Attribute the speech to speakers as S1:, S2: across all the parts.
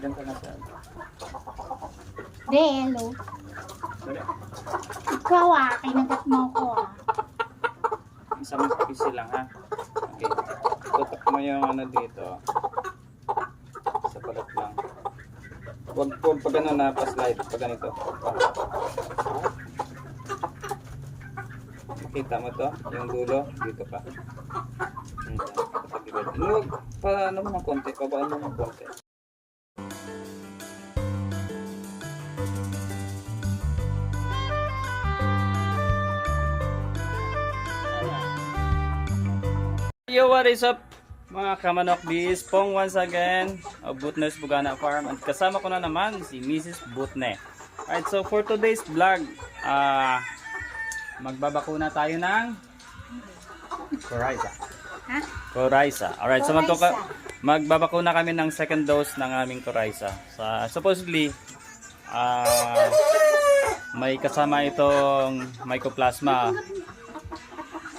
S1: Diyan ka na sa...
S2: Hello.
S1: Dali.
S2: Ikaw kinagat mo ko
S1: Isang piso lang ha. Okay. Tutok mo yung ano dito. Sa palat lang. Huwag pag ano na pa-slide. Pag ganito. Makita mo to? Yung dulo. Dito pa. Huwag pa ano mo ng konti. Pabaan mo ng konti. Yo, what is up mga kamanok? This is Pong once again of Butne's Bugana Farm at kasama ko na naman si Mrs. Butne. Alright, so for today's vlog, magbabakuna tayo ng Coryza.
S2: Ha?
S1: Coryza. Alright, so magbabakuna kami ng second dose ng aming Coryza. Supposedly, may kasama itong Mycoplasma.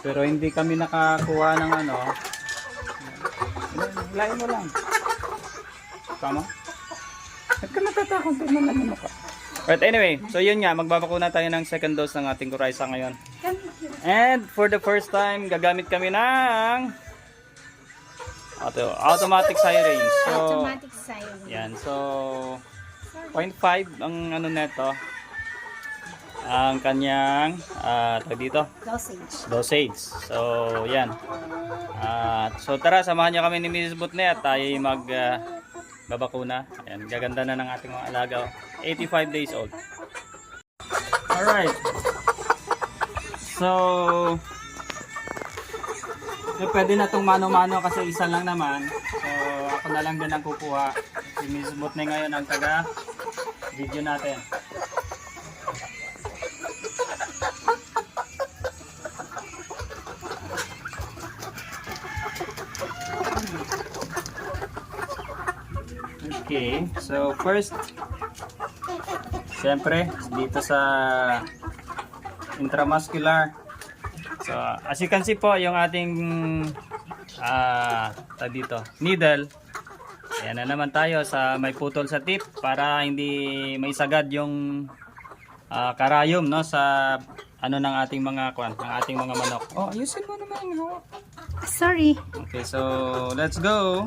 S1: Pero hindi kami nakakuha ng ano. Hilahin mo lang. Tama? Ba't ka natatakot? Tignan naman ako. But anyway, so yun nga, magbabakuna tayo ng second dose ng ating Coryza ngayon. And for the first time, gagamit kami ng automatic sirens. So,
S2: automatic siren.
S1: yan. So, 0.5 ang ano neto. Ang kanyang tawag dito dosage. So yan, so tara, samahan nyo kami ni Mrs. Butne at tayo babakuna. Ayan, gaganda na ng ating mga alaga, 85 days old. Alright, so pwede na itong mano-mano kasi isa lang naman. So ako na lang din ang kukuha. Si Mrs. Butne ngayon ang taga video natin. Okay, so first, syempre dito sa intramuscular. So as you can see po, yung ating dito needle. Ayan na naman tayo sa may putol sa tip para hindi maisagad yung karayom, no, sa ano ng ating mga ng ating mga manok. Oh, ayusin mo naman yung hawak.
S2: Sorry.
S1: Okay, so let's go.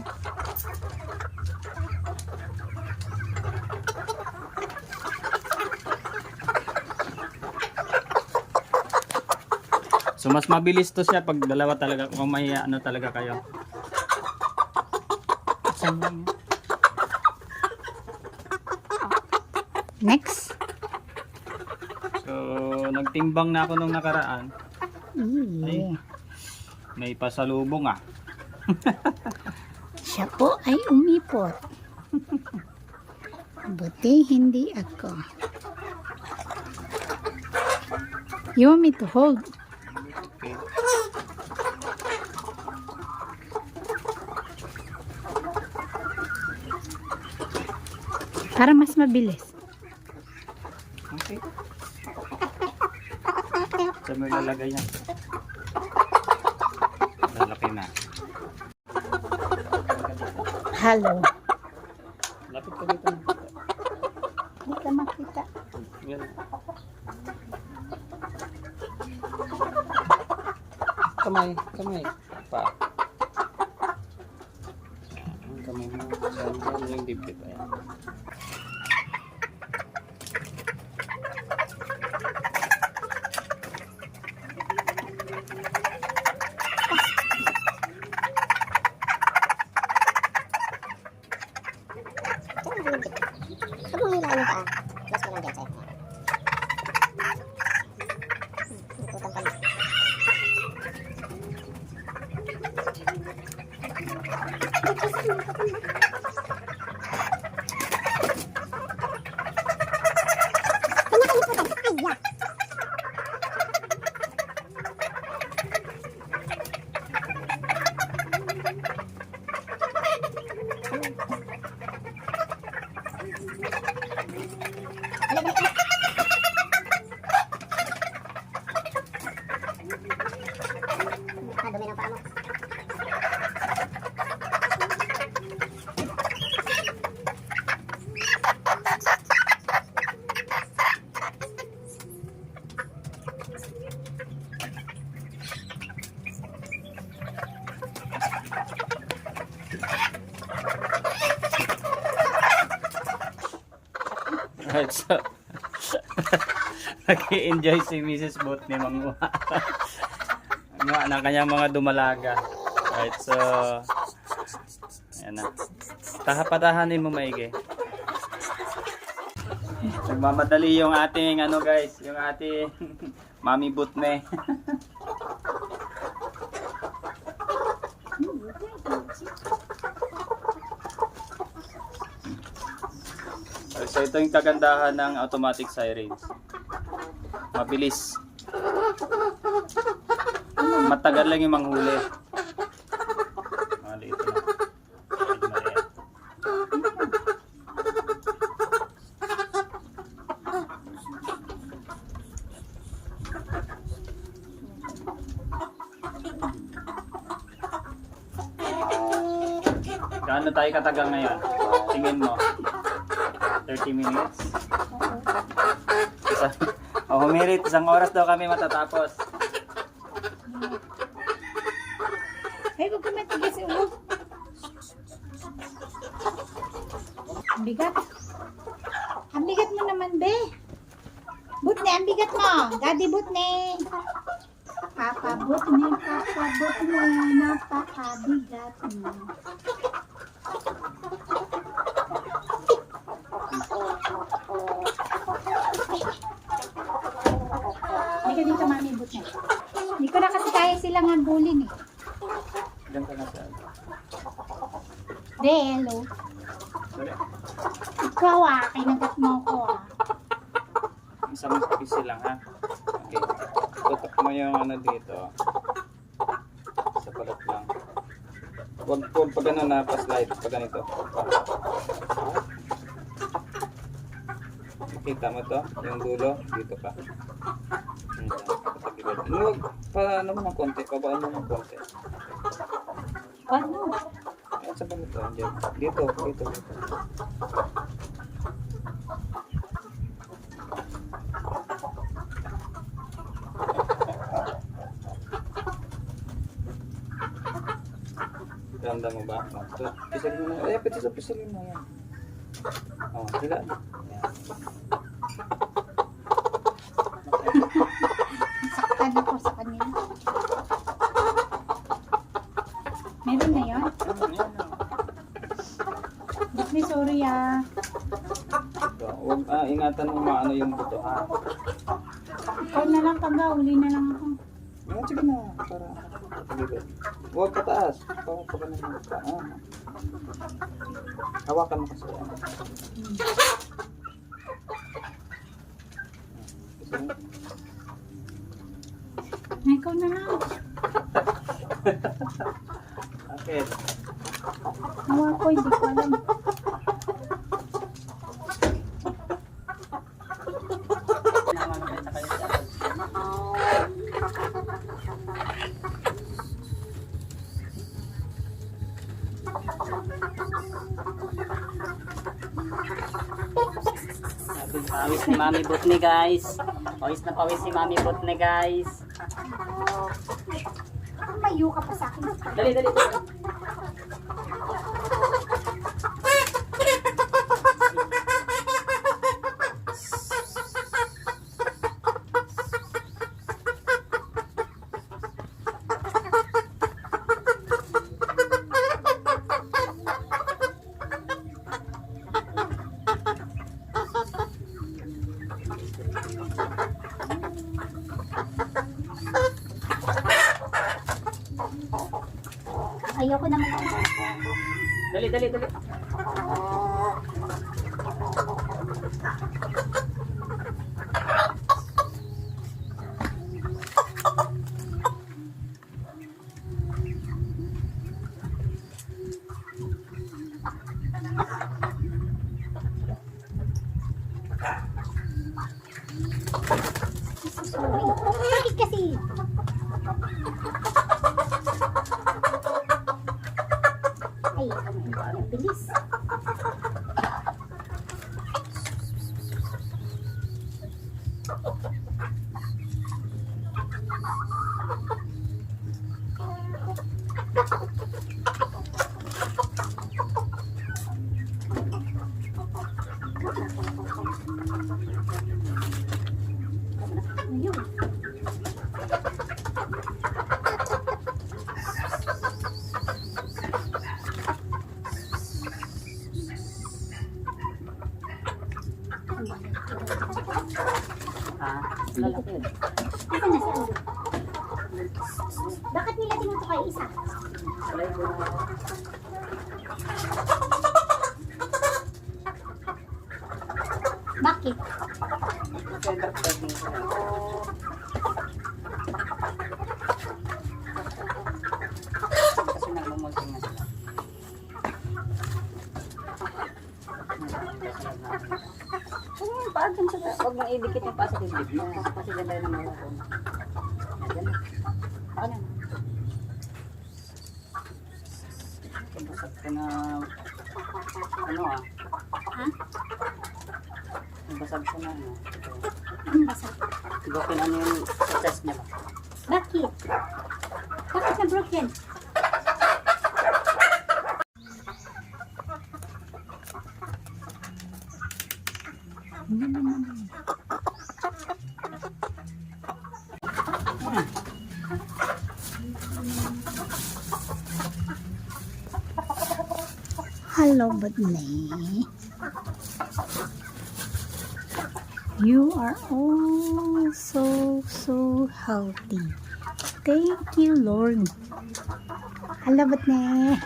S1: So mas mabilis to siya pag dalawa talaga, kung may ano talaga kayo.
S2: Next.
S1: So nagtimbang na ako nung nakaraan. Ay, may pasalubong
S2: Siya po ay umipot. Buti hindi ako. You want me to hold?
S1: Okay.
S2: Para mas mabilis.
S1: Okay. Saan mo ilalagay yan? Lalaki na.
S2: Hello.
S1: Lapit ka dito.
S2: Hindi ka makita.
S1: Well, kamay. Pa. Ang kamay mo. Saan yung dibdib? Ayan. Alright, so nag-enjoy si Mrs. Botney manguha. Manguha ng kanyang mga dumalaga. Alright, so ayan na. Tahapadahanin mo maigi. Nagmamadali yung ating ano guys, yung ating Mami Botney. So ito yung kagandahan ng automatic sirens. Mabilis. Matagal lang yung manghuli. Mali ito na. Medyo maliit. Gaano tayo katagal ngayon? Tingin mo. 30 minutes? Oh, humirit. Isang oras daw kami matatapos.
S2: Ay, huwag ka matigas yung ulo. Ang bigat. Ang bigat mo naman, be. Botney, ang bigat mo. Daddy Botney. Papa Botney, napakabigat mo. Hindi ka dito, Mami Botney. Hindi ko na kasi kaya silang habulin eh.
S1: Diyan ka na sa...
S2: De, hello.
S1: Sorry.
S2: Ikaw kinagat mo ko
S1: Isang piso lang ha. Okay. Tutok mo yung ano dito. Sa palat lang. Huwag pag ano na pa-slide. Pag ganito. Kita mo to? Yung dulo. Dito pa. Huwag pa ano mo ng konti. Pabaan mo ng konti.
S2: Ano?
S1: Ayan sa ganito. Dito. Dito. Ramdam mo ba? Pisilin mo na. Ay, pisilin mo yan. Oh, hila.
S2: Saktan ako sa kanila. Meron na yun? Botney, sorry
S1: Huwag ingatan mo maano yung buto ha.
S2: Ikaw na lang taga, uli na lang ako.
S1: Yan, sige na. Para huwag kataas. Para pag ano mo pa. Hawakan mo kasi.
S2: Ikaw na lang.
S1: Okay.
S2: Nawa ko, hindi ko alam.
S3: Pawis ni Mami Botney guys. Pawis na pawis si Mami Botney guys.
S2: Mayo ka pa sa akin.
S3: Dali, dali, dali.
S2: Ayoko naman.
S3: Dali, dali, dali.
S2: Sorry. Bakit kasi? Ay, ang bilis.
S3: Ah, lalaki yun.
S2: Ito na sa ulo. Bakit nila tinutukay isa? Bakit?
S3: Kasi nagmumulting na sila. Paag dun sa... Huwag mong idikit yung paa sa dibdib mo. Kasi ganda yun ang mga ko. Yan, yan. Ako na. Kabasag ka na... Ano ah?
S2: Ha?
S3: Kabasag ka na ano?
S2: Ang basa.
S3: Broken ano yung sa chest niya ba?
S2: Bakit? Bakit na broken? Hello, Budney. You are all so healthy. Thank you, Lord. Hello, Budney.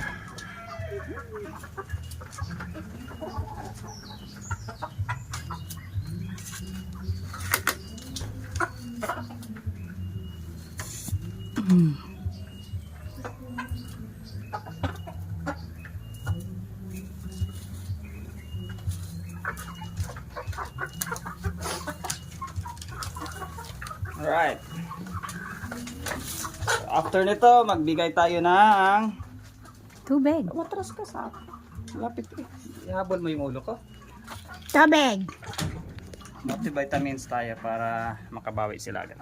S1: Alright. So, after nito, magbigay tayo ng...
S2: Tubig.
S1: Matras ka sa... Lapit eh. Ihabol mo yung ulo ko.
S2: Tubig.
S1: Multivitamins tayo para makabawi sila agad.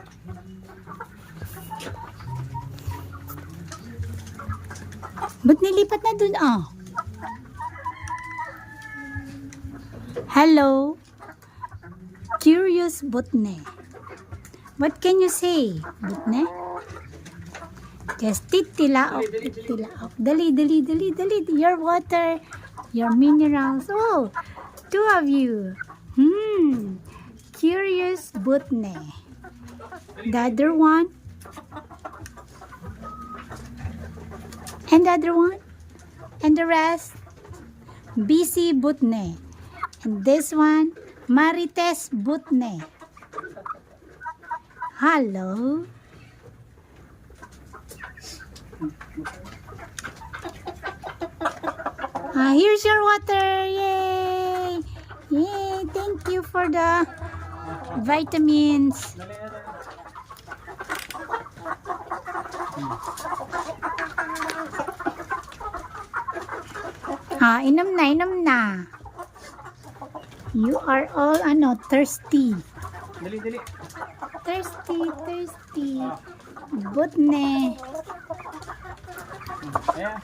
S2: Ba't nilipat na dun, oh? Hello. Curious Butne. What can you say, Butne? Just titilaok, titilaok. Dali. Your water, your minerals. Oh, two of you. Curious Butne. The other one. And the other one. And the rest. BC Butne. And this one, Marites Butne. Hello. Here's your water. Yay. Yay. Thank you for the vitamins. Inom na. You are all thirsty.
S1: Dali.
S2: Thirsty. Butne.
S1: Ayan.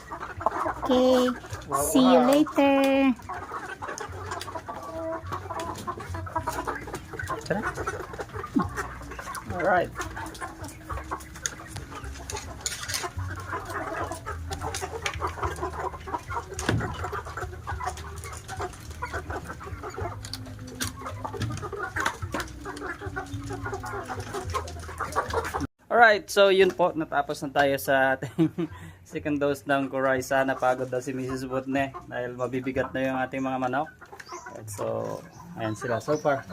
S2: Okay. See you later.
S1: Tara. Alright. Alright, so yun po, natapos na tayo sa ating second dose ng Coryza. Napagod daw si Mrs. Butne dahil mabibigat na yung ating mga manok. Right, so, ayan sila so far.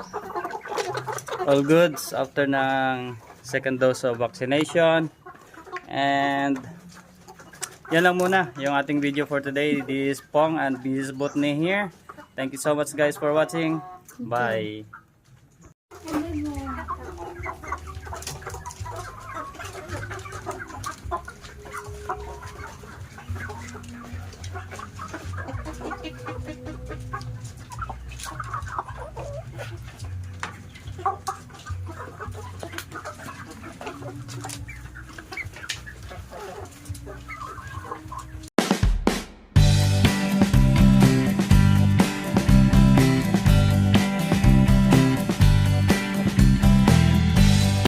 S1: All goods after ng second dose of vaccination. And yan lang muna yung ating video for today. This is Pong and Mrs. Butne here. Thank you so much guys for watching. Bye.